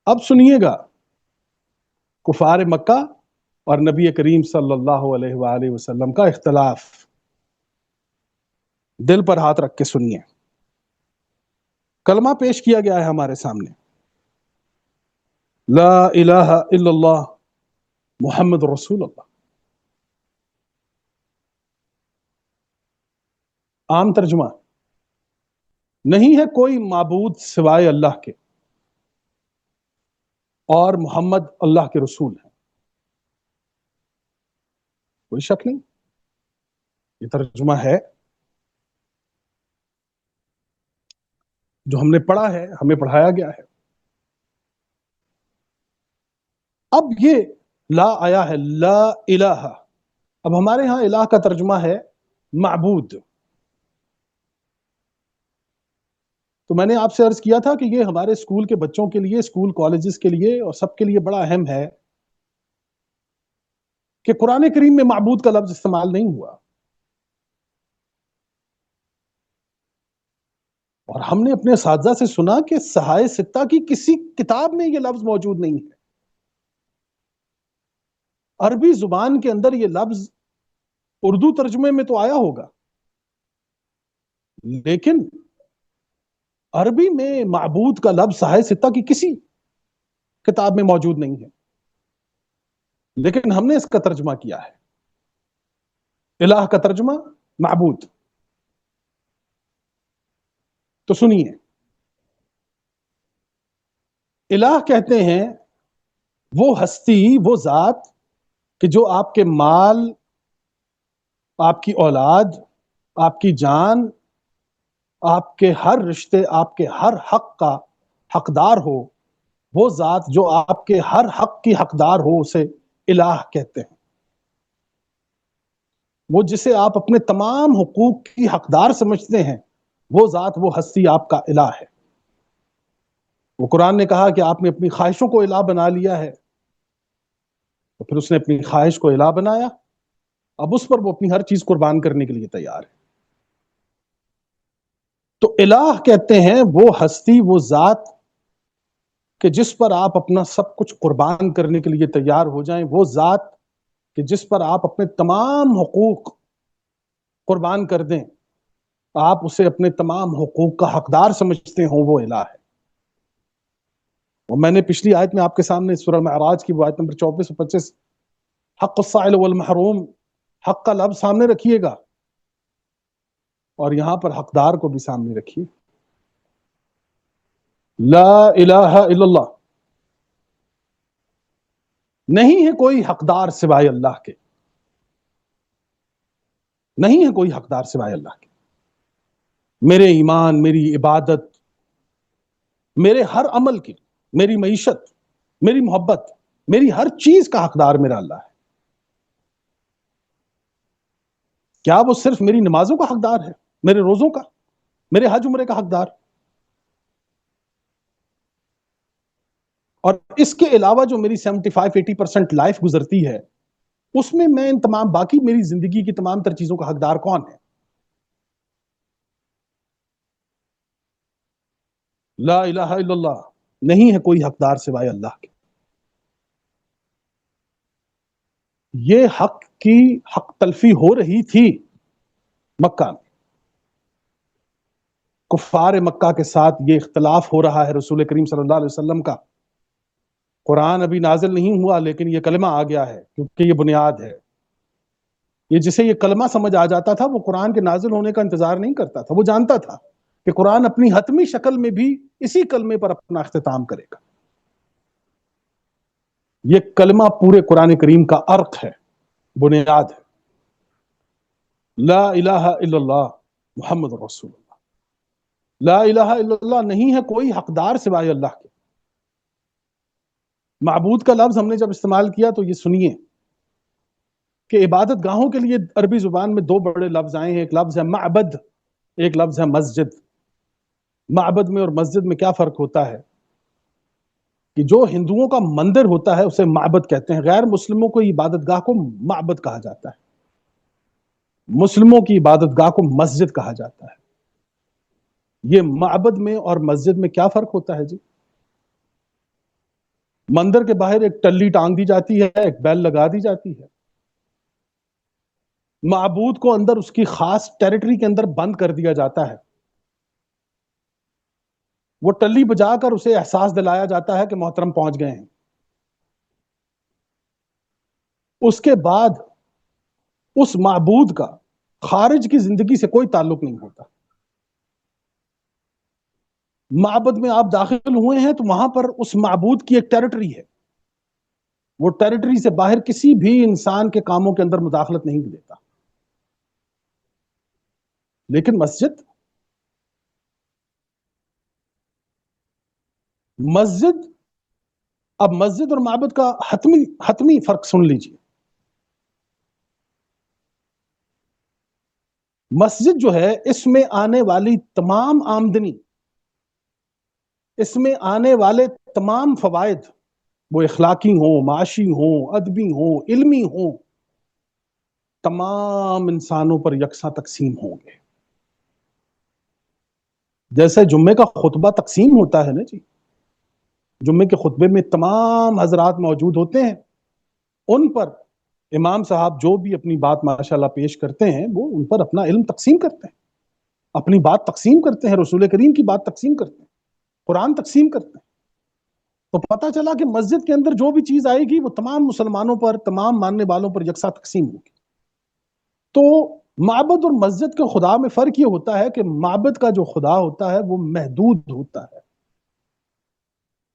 اب سنیے گا کفار مکہ اور نبی کریم صلی اللہ علیہ وآلہ وسلم کا اختلاف. دل پر ہاتھ رکھ کے سنیے. کلمہ پیش کیا گیا ہے ہمارے سامنے، لا الہ الا اللہ محمد رسول اللہ. عام ترجمہ، نہیں ہے کوئی معبود سوائے اللہ کے اور محمد اللہ کے رسول ہیں. کوئی شک نہیں، یہ ترجمہ ہے جو ہم نے پڑھا ہے، ہمیں پڑھایا گیا ہے. اب یہ لا آیا ہے، لا الہ. اب ہمارے ہاں الہ کا ترجمہ ہے معبود. تو میں نے آپ سے عرض کیا تھا کہ یہ ہمارے اسکول کے بچوں کے لیے، اسکول کالجز کے لیے اور سب کے لیے بڑا اہم ہے کہ قرآن کریم میں معبود کا لفظ استعمال نہیں ہوا. اور ہم نے اپنے اساتذہ سے سنا کہ صحائف ستہ کی کسی کتاب میں یہ لفظ موجود نہیں ہے. عربی زبان کے اندر یہ لفظ اردو ترجمے میں تو آیا ہوگا، لیکن عربی میں معبود کا لفظ صحائف ستہ کی کسی کتاب میں موجود نہیں ہے. لیکن ہم نے اس کا ترجمہ کیا ہے، الہ کا ترجمہ معبود. تو سنیے، الہ کہتے ہیں وہ ہستی، وہ ذات کہ جو آپ کے مال، آپ کی اولاد، آپ کی جان، آپ کے ہر رشتے، آپ کے ہر حق کا حقدار ہو. وہ ذات جو آپ کے ہر حق کی حقدار ہو اسے الہ کہتے ہیں. وہ جسے آپ اپنے تمام حقوق کی حقدار سمجھتے ہیں، وہ ذات، وہ ہستی آپ کا الہ ہے. وہ قرآن نے کہا کہ آپ نے اپنی خواہشوں کو الہ بنا لیا ہے، تو پھر اس نے اپنی خواہش کو الہ بنایا. اب اس پر وہ اپنی ہر چیز قربان کرنے کے لیے تیار ہے. تو الہ کہتے ہیں وہ ہستی، وہ ذات کہ جس پر آپ اپنا سب کچھ قربان کرنے کے لیے تیار ہو جائیں. وہ ذات کہ جس پر آپ اپنے تمام حقوق قربان کر دیں، آپ اسے اپنے تمام حقوق کا حقدار سمجھتے ہوں، وہ الہ ہے. اور میں نے پچھلی آیت میں آپ کے سامنے سورہ معراج کی وہ آیت نمبر 24 اور 25 حق السائل والمحروم، حق کا لفظ سامنے رکھیے گا اور یہاں پر حقدار کو بھی سامنے رکھیے. لا الہ الا اللہ، نہیں ہے کوئی حقدار سوائے اللہ کے، نہیں ہے کوئی حقدار سوائے اللہ کے. میرے ایمان، میری عبادت، میرے ہر عمل کی، میری معیشت، میری محبت، میری ہر چیز کا حقدار میرا اللہ ہے. کیا وہ صرف میری نمازوں کا حقدار ہے، میرے روزوں کا، میرے حج عمرے کا حقدار؟ اور اس کے علاوہ جو میری 75-80% لائف گزرتی ہے، اس میں ان تمام باقی میری زندگی کی تمام تر چیزوں کا حقدار کون ہے؟ لا الہ الا اللہ، نہیں ہے کوئی حقدار سوائے اللہ کے. یہ حق کی حق تلفی ہو رہی تھی مکہ میں. کفار مکہ کے ساتھ یہ اختلاف ہو رہا ہے رسول کریم صلی اللہ علیہ وسلم کا. قرآن ابھی نازل نہیں ہوا، لیکن یہ کلمہ آ گیا ہے کیونکہ یہ بنیاد ہے. یہ جسے یہ کلمہ سمجھ آ جاتا تھا وہ قرآن کے نازل ہونے کا انتظار نہیں کرتا تھا. وہ جانتا تھا کہ قرآن اپنی حتمی شکل میں بھی اسی کلمے پر اپنا اختتام کرے گا. یہ کلمہ پورے قرآن کریم کا عرق ہے، بنیاد ہے. لا الہ الا اللہ محمد رسول اللہ. لا الہ الا اللہ، نہیں ہے کوئی حقدار سوائے اللہ کے. معبود کا لفظ ہم نے جب استعمال کیا تو یہ سنیے کہ عبادت گاہوں کے لیے عربی زبان میں دو بڑے لفظ آئے ہیں. ایک لفظ ہے معبد، ایک لفظ ہے مسجد. معبد میں اور مسجد میں کیا فرق ہوتا ہے کہ جو ہندوؤں کا مندر ہوتا ہے اسے معبد کہتے ہیں، غیر مسلموں کو عبادت گاہ کو معبد کہا جاتا ہے. مسلموں کی عبادت گاہ کو مسجد کہا جاتا ہے. یہ معبد میں اور مسجد میں کیا فرق ہوتا ہے جی؟ مندر کے باہر ایک ٹلی ٹانگ دی جاتی ہے، ایک بیل لگا دی جاتی ہے، معبود کو اندر اس کی خاص ٹیریٹری کے اندر بند کر دیا جاتا ہے، وہ ٹلی بجا کر اسے احساس دلایا جاتا ہے کہ محترم پہنچ گئے ہیں۔ اس کے بعد اس معبود کا خارج کی زندگی سے کوئی تعلق نہیں ہوتا۔ معبد میں آپ داخل ہوئے ہیں تو وہاں پر اس معبود کی ایک ٹیریٹری ہے، وہ ٹیریٹری سے باہر کسی بھی انسان کے کاموں کے اندر مداخلت نہیں دیتا۔ لیکن مسجد اب مسجد اور معبد کا حتمی فرق سن لیجیے۔ مسجد جو ہے، اس میں آنے والی تمام آمدنی، اس میں آنے والے تمام فوائد، وہ اخلاقی ہوں، معاشی ہوں، ادبی ہوں، علمی ہوں، تمام انسانوں پر یکساں تقسیم ہوں گے۔ جیسے جمعے کا خطبہ تقسیم ہوتا ہے نا جی، جمعے کے خطبے میں تمام حضرات موجود ہوتے ہیں، ان پر امام صاحب جو بھی اپنی بات ماشاءاللہ پیش کرتے ہیں، وہ ان پر اپنا علم تقسیم کرتے ہیں، اپنی بات تقسیم کرتے ہیں، رسول کریم کی بات تقسیم کرتے ہیں، قرآن تقسیم کرتے ہیں۔ تو پتہ چلا کہ مسجد کے اندر جو بھی چیز آئے گی وہ تمام مسلمانوں پر، تمام ماننے والوں پر یکساں تقسیم ہوگی۔ تو معبد اور مسجد کے خدا میں فرق یہ ہوتا ہے کہ معبد کا جو خدا ہوتا ہے وہ محدود ہوتا ہے،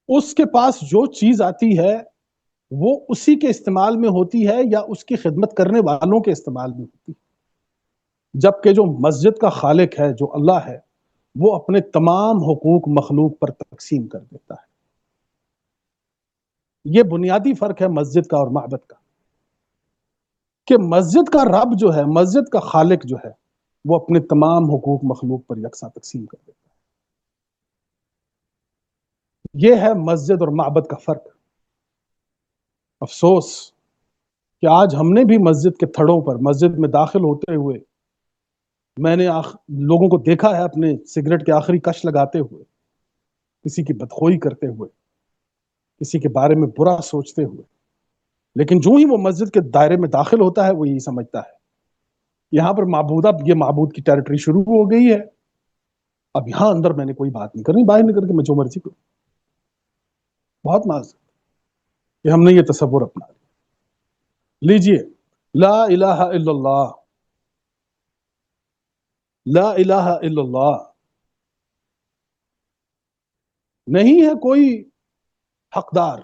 اس کے پاس جو چیز آتی ہے وہ اسی کے استعمال میں ہوتی ہے یا اس کی خدمت کرنے والوں کے استعمال میں ہوتی ہے، جبکہ جو مسجد کا خالق ہے، جو اللہ ہے، وہ اپنے تمام حقوق مخلوق پر تقسیم کر دیتا ہے۔ یہ بنیادی فرق ہے مسجد کا اور معبد کا، کہ مسجد کا رب جو ہے، مسجد کا خالق جو ہے، وہ اپنے تمام حقوق مخلوق پر یکساں تقسیم کر دیتا ہے۔ یہ ہے مسجد اور معبد کا فرق۔ افسوس کہ آج ہم نے بھی مسجد کے تھڑوں پر، مسجد میں داخل ہوتے ہوئے میں نے لوگوں کو دیکھا ہے اپنے سگریٹ کے آخری کش لگاتے ہوئے، کسی کی بدخوئی کرتے ہوئے، کسی کے بارے میں برا سوچتے ہوئے، لیکن جو ہی وہ مسجد کے دائرے میں داخل ہوتا ہے وہ یہی سمجھتا ہے یہاں پر معبود، اب یہ معبود کی ٹیریٹری شروع ہو گئی ہے، اب یہاں اندر میں نے کوئی بات نہیں کرنی، باہر نکل کے میں جو مرضی کروں۔ بہت معذرت کہ ہم نے یہ تصور اپنا لیجئے۔ لا الہ الا اللہ، لا الہ الا اللہ، نہیں ہے کوئی حقدار۔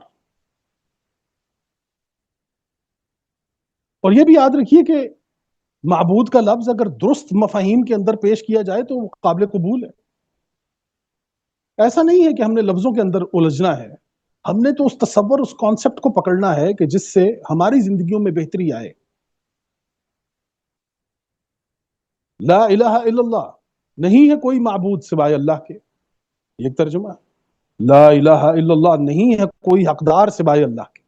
اور یہ بھی یاد رکھیے کہ معبود کا لفظ اگر درست مفاہیم کے اندر پیش کیا جائے تو وہ قابل قبول ہے۔ ایسا نہیں ہے کہ ہم نے لفظوں کے اندر الجھنا ہے، ہم نے تو اس تصور، اس کانسیپٹ کو پکڑنا ہے کہ جس سے ہماری زندگیوں میں بہتری آئے۔ لا الہ الا اللہ، نہیں ہے کوئی معبود سوائے اللہ کے، یہ ایک ترجمہ ہے۔ لا الہ الا اللہ، نہیں ہے کوئی حقدار سوائے اللہ کے۔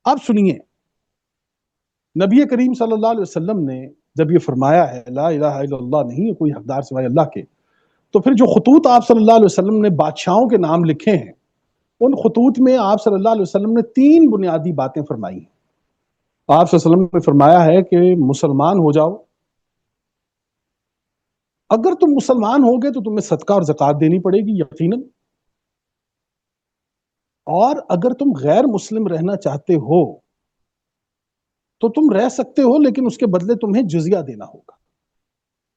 اب سنیے، نبی کریم صلی اللہ علیہ وسلم نے جب یہ فرمایا ہے لا الہ الا اللہ، نہیں ہے کوئی حقدار سوائے اللہ کے، تو پھر جو خطوط آپ صلی اللہ علیہ وسلم نے بادشاہوں کے نام لکھے ہیں، ان خطوط میں آپ صلی اللہ علیہ وسلم نے 3 بنیادی باتیں فرمائی ہیں۔ آپ صلی اللہ علیہ وسلم نے فرمایا ہے کہ مسلمان ہو جاؤ، اگر تم مسلمان ہوگے تو تمہیں صدقہ اور زکوٰۃ دینی پڑے گی یقیناً، اور اگر تم غیر مسلم رہنا چاہتے ہو تو تم رہ سکتے ہو، لیکن اس کے بدلے تمہیں جزیہ دینا ہوگا،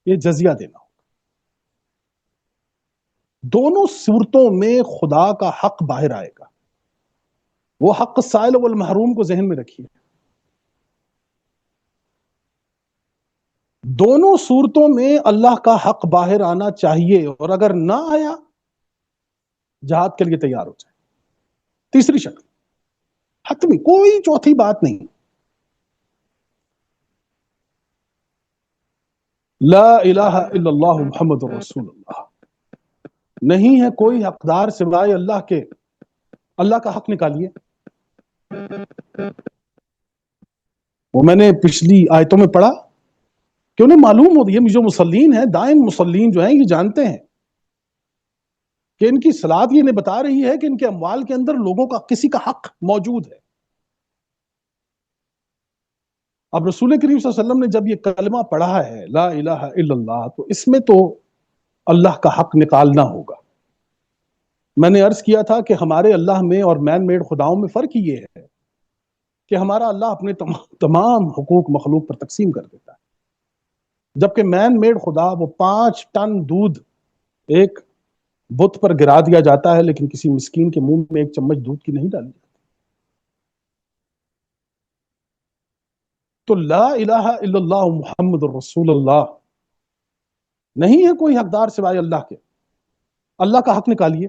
یہ جزیہ دینا ہوگا۔ دونوں صورتوں میں خدا کا حق باہر آئے گا، وہ حق السائل والمحروم کو ذہن میں رکھیے۔ دونوں صورتوں میں اللہ کا حق باہر آنا چاہیے، اور اگر نہ آیا جہاد کے لیے تیار ہو جائے۔ تیسری شکل حتمی، کوئی چوتھی بات نہیں۔ لا الہ الا اللہ محمد رسول اللہ، نہیں ہے کوئی حقدار سوائے اللہ کے۔ اللہ کا حق نکالیے، وہ میں نے پچھلی آیتوں میں پڑھا کہ انہیں معلوم ہو، یہ جو مسلین ہیں، دائم مسلین جو ہیں، یہ جانتے ہیں کہ ان کی صلات یہ بتا رہی ہے کہ ان کے اموال کے اندر لوگوں کا کسی کا حق موجود ہے. اب رسول کریم صلی اللہ علیہ وسلم نے جب یہ کلمہ پڑھا ہے لا الہ الا اللہ، تو اس میں تو اللہ کا حق نکالنا ہوگا. میں نے عرض کیا تھا کہ ہمارے اللہ میں اور مین میڈ خداؤں میں فرق یہ ہے کہ ہمارا اللہ اپنے تمام حقوق مخلوق پر تقسیم کر دیتا ہے، جبکہ مین میڈ خدا وہ 5 ٹن دودھ ایک بت پر گرا دیا جاتا ہے، لیکن کسی مسکین کے منہ میں ایک چمچ دودھ کی نہیں ڈالی جاتی. تو لا الہ الا اللہ محمد رسول اللہ نہیں ہے کوئی حقدار سوائے اللہ کے. اللہ کا حق نکالیے.